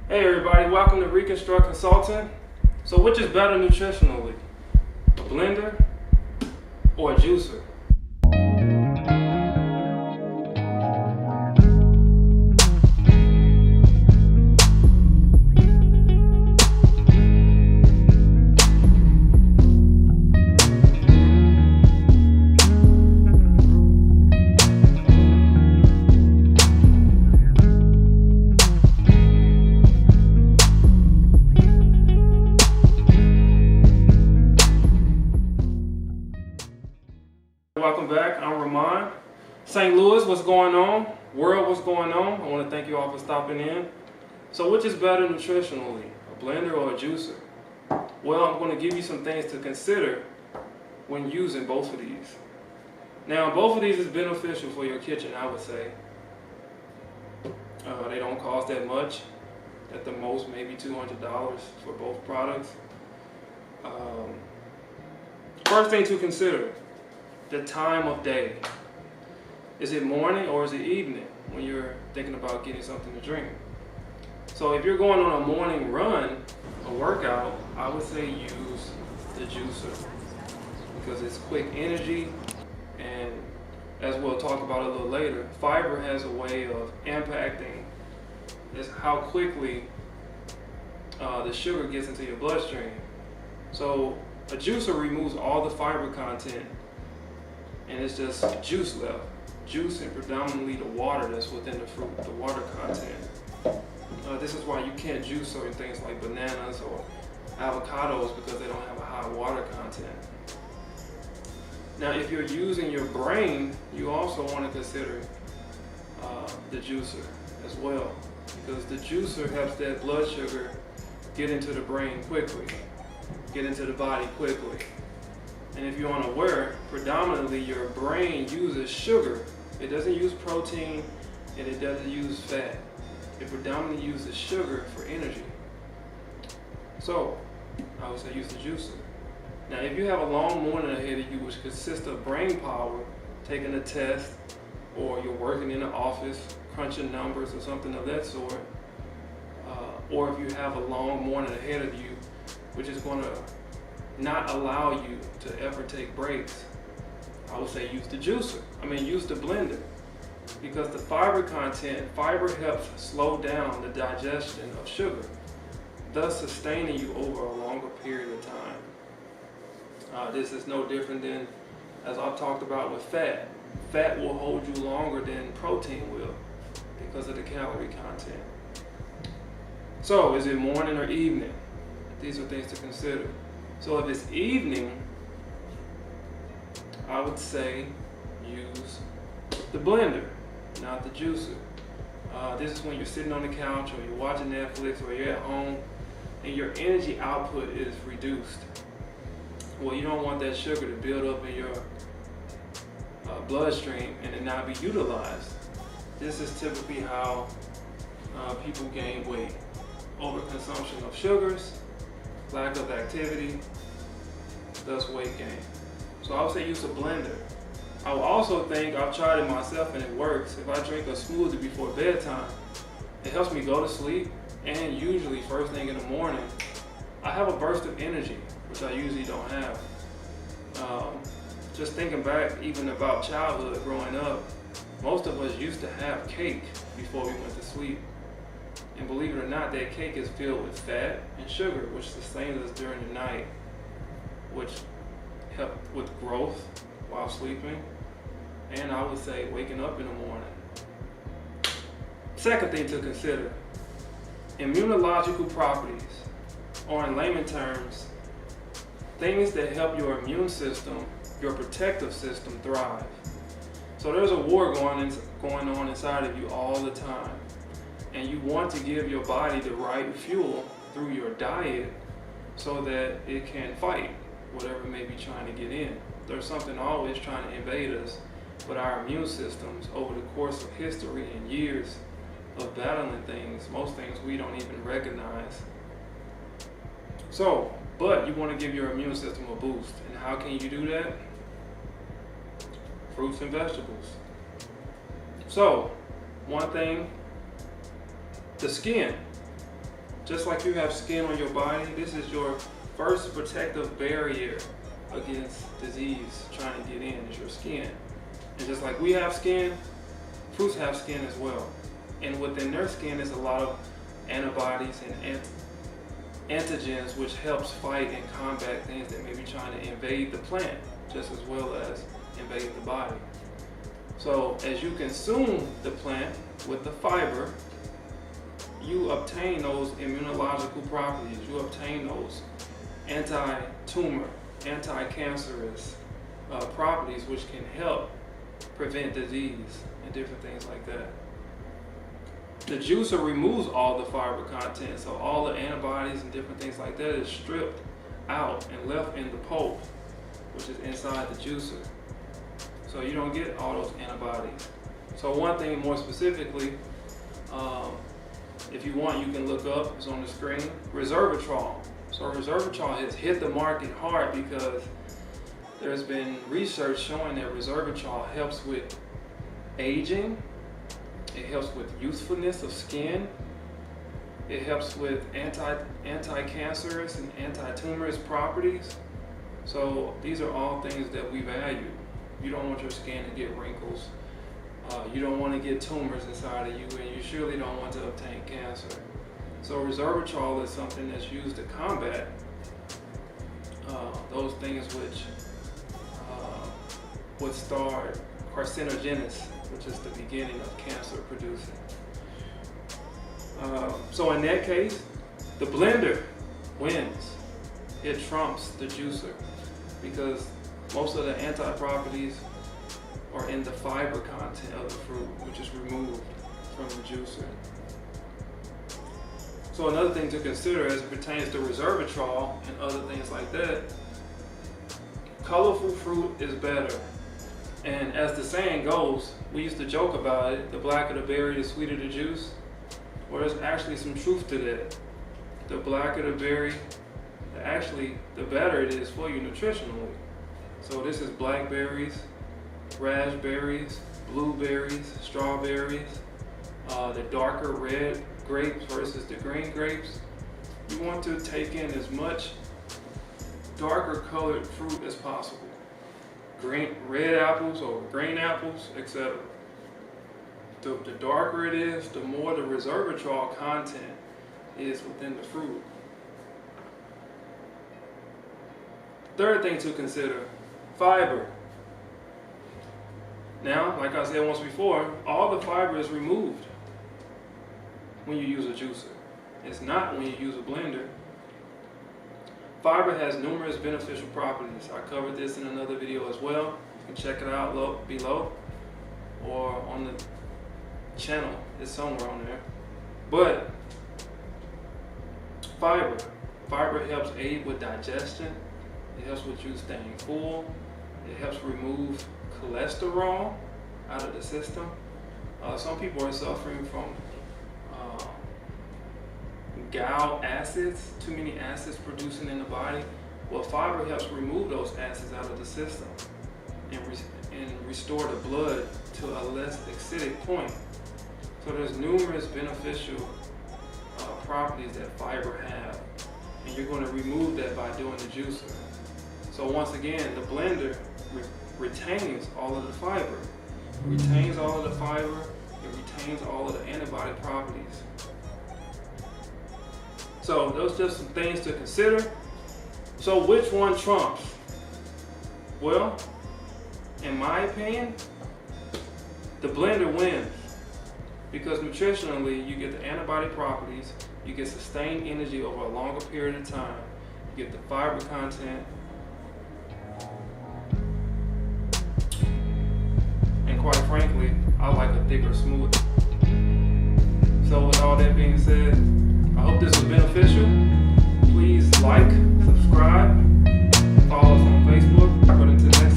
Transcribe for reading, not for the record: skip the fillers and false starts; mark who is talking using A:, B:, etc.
A: Hey everybody, welcome to Reconstruct Consulting. So which is better nutritionally? A blender or a juicer? Welcome back. I'm Ramon. St. Louis, what's going on? World, what's going on? I want to thank you all for stopping in. So which is better nutritionally, a blender or a juicer? Well, I'm going to give you some things to consider when using both of these. Now, both of these is beneficial for your kitchen, I would say. They don't cost that much. At the most, maybe $200 for both products. First thing to consider, the time of day. Is it morning or is it evening when you're thinking about getting something to drink? So if you're going on a morning run, a workout, I would say use the juicer because it's quick energy, and as we'll talk about a little later, fiber has a way of impacting how quickly the sugar gets into your bloodstream. So a juicer removes all the fiber content and it's just juice left. Juice and predominantly the water that's within the fruit, the water content. This is why you can't juice certain things like bananas or avocados because they don't have a high water content. Now if you're using your brain, you also want to consider the juicer as well, because the juicer helps that blood sugar get into the brain quickly, get into the body quickly. And if you're unaware, predominantly your brain uses sugar. It doesn't use protein and it doesn't use fat. It predominantly uses sugar for energy. So, I would say use the juicer. Now, if you have a long morning ahead of you, which consists of brain power, taking a test, or you're working in an office, crunching numbers or something of that sort, or if you have a long morning ahead of you, which is going to not allow you to ever take breaks, I would say use the juicer. Use the blender, because the fiber helps slow down the digestion of sugar, thus sustaining you over a longer period of time. This is no different than, as I've talked about with fat. Fat will hold you longer than protein will because of the calorie content. So, is it morning or evening? These are things to consider. So if it's evening, I would say use the blender, not the juicer. This is when you're sitting on the couch or you're watching Netflix or you're at home and your energy output is reduced. Well, you don't want that sugar to build up in your bloodstream and it not be utilized. This is typically how people gain weight. Overconsumption of sugars, lack of activity, thus weight gain. So I would say use a blender. I would also think, I've tried it myself and it works, if I drink a smoothie before bedtime, it helps me go to sleep, and usually first thing in the morning, I have a burst of energy, which I usually don't have. Just thinking back even about childhood growing up, most of us used to have cake before we went to sleep. And believe it or not, that cake is filled with fat and sugar, which sustains us during the night, which help with growth while sleeping, and I would say waking up in the morning. Second thing to consider, immunological properties, or in layman terms, things that help your immune system, your protective system thrive. So there's a war going on inside of you all the time. And you want to give your body the right fuel through your diet so that it can fight whatever may be trying to get in. There's something always trying to invade us, but our immune systems over the course of history and years of battling things, most things we don't even recognize. So, but you want to give your immune system a boost. And how can you do that? Fruits and vegetables. So, one thing, the skin. just like you have skin on your body, this is your first protective barrier against disease trying to get in, is your skin. And just like we have skin, fruits have skin as well. And within their skin is a lot of antibodies and antigens, which helps fight and combat things that may be trying to invade the plant, just as well as invade the body. So as you consume the plant with the fiber, you obtain those immunological properties. You obtain those anti-tumor, anti-cancerous properties, which can help prevent disease and different things like that. The juicer removes all the fiber content, so all the antibodies and different things like that is stripped out and left in the pulp, which is inside the juicer. So you don't get all those antibodies. So one thing more specifically, if you want, you can look up, it's on the screen, resveratrol. So resveratrol has hit the market hard because there's been research showing that resveratrol helps with aging, it helps with youthfulness of skin, it helps with anti-cancerous and anti-tumorous properties. So these are all things that we value. You don't want your skin to get wrinkles. You don't want to get tumors inside of you, and you surely don't want to obtain cancer. So resveratrol is something that's used to combat those things which would start carcinogenesis, which is the beginning of cancer producing. So in that case, the blender wins. It trumps the juicer because most of the anti-properties are in the fiber content of the fruit, which is removed from the juicer. So another thing to consider as it pertains to resveratrol and other things like that, colorful fruit is better. And as the saying goes, we used to joke about it, the blacker the berry, the sweeter the juice. Well, there's actually some truth to that. The blacker the berry, the better it is for you nutritionally. So this is blackberries, raspberries, blueberries, strawberries, the darker red grapes versus the green grapes. You want to take in as much darker colored fruit as possible. Red apples or green apples, etc. The darker it is, the more the resveratrol content is within the fruit. Third thing to consider, fiber. Now, like I said once before, all the fiber is removed when you use a juicer. It's not when you use a blender. Fiber has numerous beneficial properties. I covered this in another video as well. You can check it out below or on the channel. It's somewhere on there. But fiber helps aid with digestion. It helps with you staying full. It helps remove cholesterol out of the system. Some people are suffering from gall acids, too many acids producing in the body. Well, fiber helps remove those acids out of the system and restore the blood to a less acidic point. So there's numerous beneficial properties that fiber have, and you're going to remove that by doing the juicer. So once again, the blender retains all of the fiber. It retains all of the fiber, it retains all of the antibody properties. So those are just some things to consider. So which one trumps? Well, in my opinion, the blender wins. Because nutritionally, you get the antibody properties, you get sustained energy over a longer period of time, you get the fiber content, and quite frankly, I like a thicker smoothie. So with all that being said, I hope this was beneficial. Please like, subscribe, follow us on Facebook. But until next time.